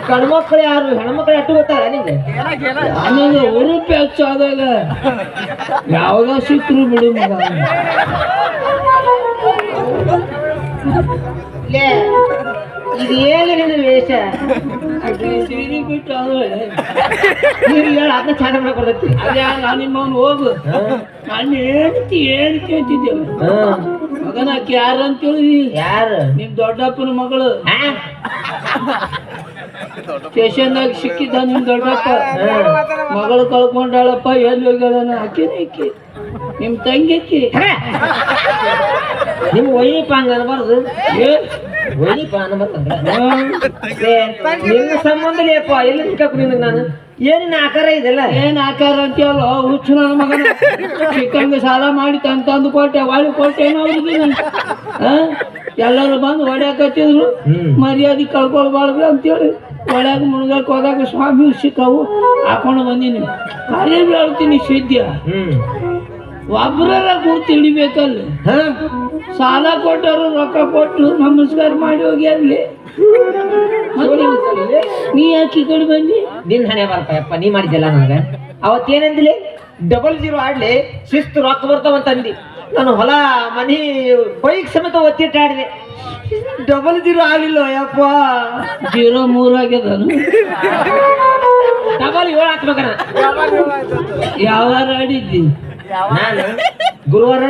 ಗಂಡ್ಮಕ್ಳು ಯಾರು ಹೆಣ್ಮಕ್ಳು ಅಟ್ಟು ಗೊತ್ತಾಗ ನಿಂಗೆ ಆಮೇಲೆ ಉರುಪಿ ಹೆಚ್ಚಾದಾಗ ಯಾವಾಗ ಸಿಕ್ಕರು ಬಿಡು ಮಗ. ಇದು ಏನು ನಿನ್ನ ವೇಷ ಸೀರೆ ಬಿಟ್ಟು ಆದ್ರೆ ನೀರು ಹೇಳ ಅದನ್ನ ಚಾಟ ಮಾಡ್ಕೊಡ್ತೈತಿ ಅದೇ ನಾನು ನಿಮ್ಮವನು ಹೋಗು ನಾನು ಹೇಳ್ತಿ ಅಂತಿದ್ದೇವೆ ಮಗನಾಕಿ ಯಾರು ಅಂತೇಳಿ ಯಾರು ನಿಮ್ ದೊಡ್ಡಪ್ಪನ ಮಗಳು ಸ್ಟೇಷನ್ದಾಗ ಸಿಕ್ಕಿದ್ದ ನಿಮ್ ದೊಡ್ಡಪ್ಪ ಮಗಳು ಕಳ್ಕೊಂಡಾಳಪ್ಪ ಎಲ್ಲಿ ಹೋಗ್ಯಾಳನ ಆಕಿ ನಿಮ್ ತಂಗಿ ನಿಮ್ ಒಯ್ಯಪ್ಪ ಹಂಗ ಅನ್ಬಾರ್ದು ಒಯ್ಯಪ್ಪ ಅನ್ಬಾರ್ದಂದ್ರ ನಿನ್ನ ಸಂಬಂಧ ಲೇಪ ಎಲ್ಲಿ ಸಿಕ್ಕಾಕು ನಿನಗೆ ನಾನು ಏನಿನ ಆಕಾರ ಇದೆಲ್ಲ ಏನ್ ಆಕಾರ ಅಂತೀವಲ್ಲ ಹುಚ್ಚು ನನ್ನ ಮಗನ ಚಿಕ್ಕಂಗೆ ಸಾಲ ಮಾಡಿ ತಂದು ಕೊಟ್ಟೆ ವಾಳಿ ಕೊಟ್ಟೆ ಅವ್ರಿಗೆ ಎಲ್ಲರೂ ಬಂದು ಹೊಡ್ಯಾಕತ್ತಿದ್ರು ಮರ್ಯಾದೆ ಕಳ್ಕೊಳ್ಬಾರ್ದು ಅಂತೇಳಿ ಒಳ್ಯಾಗ ಮುಳುಗಕ್ಕೆ ಹೋದಾಗ ಸ್ವಾಮಿ ಸಿಕ್ಕಾವು ಹಾಕೊಂಡು ಬಂದೀನಿ ಅದೇ ಹೇಳ್ತೀನಿ ಸಿದ್ಯ ಒಬ್ಬರ ಕೂತು ಹಿಡಿಬೇಕಲ್ಲಿ ಸಾಲ ಕೊಟ್ಟರು ರೊಕ್ಕ ಕೊಟ್ಟು ನಮಸ್ಕಾರ ಮಾಡಿ ಹೋಗಿ ಅಲ್ಲಿ ನೀ ಯಾಕೆ ಈ ಕಡೆ ಬಂದಿ ನಿನ್ ಹಣೆ ಬರ್ತಾಯಪ್ಪ ನೀ ಮಾಡಿದ್ದಲ್ಲ ನನಗ ಅವತ್ತೇನಂದಿಲಿ 00 ಆಡ್ಲಿ ಶಿಸ್ತು ರೊಕ್ಕ ಬರ್ತಾವಂತಂದಿ ನಾನು ಹೊಲ ಮನಿ ಬೈಕ್ ಸಮೇತ ಒತ್ತಿಟ್ಟಾಡಿದೆ 00 ಆಗಲಿಲ್ಲ ಯಪ್ಪ 03 ಆಗ್ಯದ ಡಬಲ್ 7 ಹಾಕ್ಬೇಕನ ಯಾವಾರ ಆಡಿದ್ದಿ ನಾನು ಗುರುವಾರ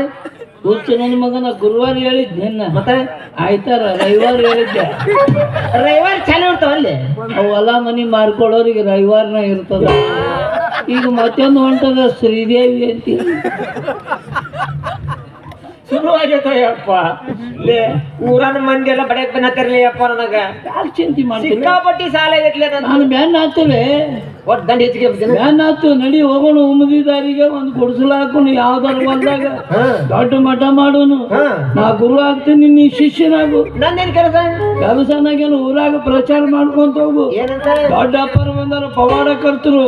ಹುಚ್ಚು ನನ್ನ ಮಗನ ಗುರುವಾರ ಹೇಳಿದ್ದೆ ಮತ್ತೆ ಆಯ್ತಾರ ರವಿವಾರ ಹೇಳಿದ್ದೆ ರವಿವಾರ ಚಾಲು ಇರ್ತಾವಲ್ಲಿ ಅವು ಹೊಲ ಮನಿ ಮಾರ್ಕೊಳ್ಳೋರಿಗೆ ರವಿವಾರನ ಇರ್ತದ ಈಗ ಮತ್ತೊಂದು ಹೊಂಟದ ಶ್ರೀದೇವಿ ಅಂತೀವಿ ಶುರುವಾಗೈತಯ್ಯಪ್ಪ ಊರನ ಮಂದಿ ಎಲ್ಲ ಬಡಕ್ ಬೆನ್ನತ್ತಿರ್ಲಿ ಅಪ್ಪ ನನಗ ಯಾಕೆ ಚಿಂತೆ ಮಾಡ್ತೀನಿ ಸಿಕ್ಕಾಪಟ್ಟಿ ಸಾಲ ಆಗೈತ್ಲೆ ನಾನು ಬ್ಯಾನ್ ಹಾಕ್ತೇವೆ ಒಟ್ಟು ದಂಡ ಹೆಚ್ಚಿಗೆ ಬ್ಯಾನ್ ಹಾಕ್ತು ನಡಿ ಹೋಗೋಣ ಉಮ್ಮದಿದಾರಿಗೆ ಒಂದು ಗುಡಿಸಲು ಹಾಕೋಣ ಯಾವ್ದಾರ ಬಂದಾಗ ದೊಡ್ಡ ಮಠ ಮಾಡೋನು ನಾ ಗುರು ಆಗ್ತೀನಿ ನೀ ಶಿಷ್ಯನಾಗು ನಂದೇನ್ ಕೆಲಸನಾಗೇನು ಊರಾಗ ಪ್ರಚಾರ ಮಾಡ್ಕೊಂತ ಹೋಗು ಏನಂತ ದೊಡ್ಡ ಅಪ್ಪರ ಬಂದಾರ ಪವಾಡ ಕರ್ತರು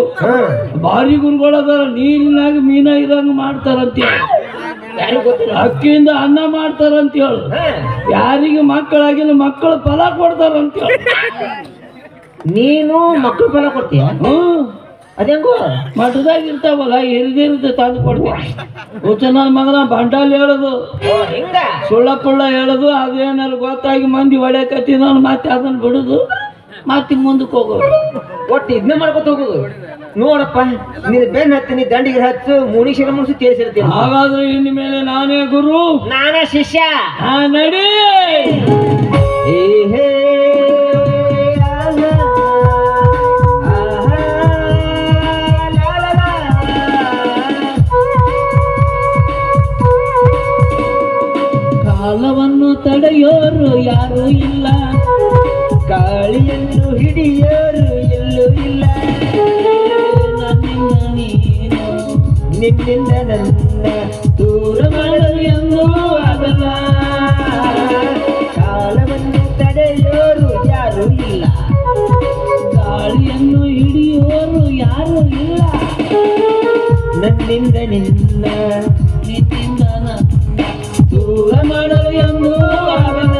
ಭಾರಿ ಗುರುಗಳದಾರ ನೀರಿನಾಗ ಮೀನ ಇರಂಗ ಮಾಡ್ತಾರಂತ ಅಕ್ಕಿಯಿಂದ ಅನ್ನ ಮಾಡ್ತಾರಂತ ಹೇಳು ಯಾರಿಗೆ ಮಕ್ಕಳಾಗಿಲ್ಲ ಮಕ್ಕಳು ಫಲ ಕೊಡ್ತಾರಂತ ಹೇಳು ನೀನು ಮಕ್ಕಳು ಫಲ ಕೊಡ್ತೀಯ ಅದೇಂಗೋ ಮಠದಾಗ ಇರ್ತಾವಲ್ಲ ಹಿರಿದಿರ್ದು ತಂದು ಕೊಡ್ತೀನಿ ಹುಚ್ಚನ ಮಗನ ಬಂಡಾಲ್ ಹೇಳೋದು ಹಿಂಗ ಸುಳ್ಳ ಪುಳ್ಳ ಹೇಳೋದು ಅದೇನಾರು ಗೊತ್ತಾಗಿ ಮಂದಿ ಹೊಡ್ಯಾಕತ್ತಿದ ಮತ್ತೆ ಅದನ್ನ ಬಿಡುದು ಮತ್ತೆ ಮುಂದಕ್ಕೆ ಹೋಗೋದು ಒಟ್ಟು ಇದನ್ನ ಮಾಡ್ಕೊತ ಹೋಗುದು ನೋಡಪ್ಪ ನೀನು ಬೆನ್ ಹತ್ತೀನಿ ದಂಡಿಗೆ ಹಚ್ಚು ಮುನಿಶಿರ ಮುನಿಸಿ ತೀರಿಸಿರ್ತೀನಿ ಹಾಗಾದ್ರೆ ಇನ್ನು ಮೇಲೆ ನಾನೇ ಗುರು ನಾನೇ ಶಿಷ್ಯ ನಡಿ ಕಾಲವನ್ನು ತಡೆಯೋರು ಯಾರು ಇಲ್ಲ ಗಾಳಿಯನ್ನು ಹಿಡಿಯೋರು ಎಲ್ಲೂ ಇಲ್ಲ ನನ್ನಿಂದ ನೀನು ನಿನ್ನಿಂದ ನನ್ನ ದೂರ ಮಾಡಲು ಎಂದೂ ಆಗಲ್ಲ ಕಾಲವನ್ನು ತಡೆಯೋರು ಯಾರು ಇಲ್ಲ ಗಾಳಿಯನ್ನು ಹಿಡಿಯೋರು ಯಾರು ಇಲ್ಲ ನನ್ನಿಂದ ನಿನ್ನ ನಿನ್ನಿಂದ ನನ್ನ ದೂರ ಮಾಡಲು ಎಂದೂ ಆಗಲ್ಲ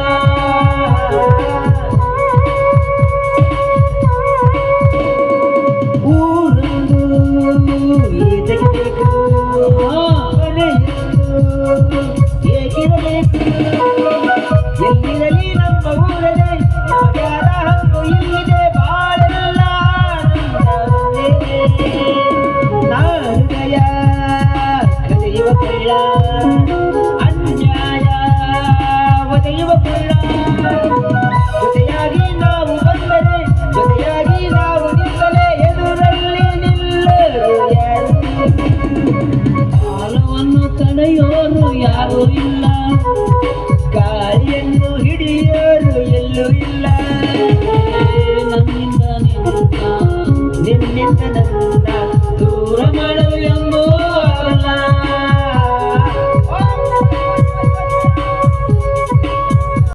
ಎಲ್ಲಿರಲಿ ನಮ್ಮ ಊರದೆ ಯಾವ್ಯಾರ ಹಂಗು ಇಲ್ಲಿದೆ ಬಾಳೆಲ್ಲ ಹೃದಯ ಕದೆಯುವ ಕೊಳ್ಳ ಅನ್ಯಾಯ ಒದೆಯುವ ಕೊಳ್ಳ ಜೊತೆಯಾಗಿ ನಾವು ಬಂದರೆ ಜೊತೆಯಾಗಿ ನಾವು ನಿಂತಲೇ ಎದುರಲ್ಲಿ ನಿಲ್ಲರು ಯಾರು ಕಾಲವನ್ನು ತಡೆಯೋರು ಯಾರು ಇಲ್ಲ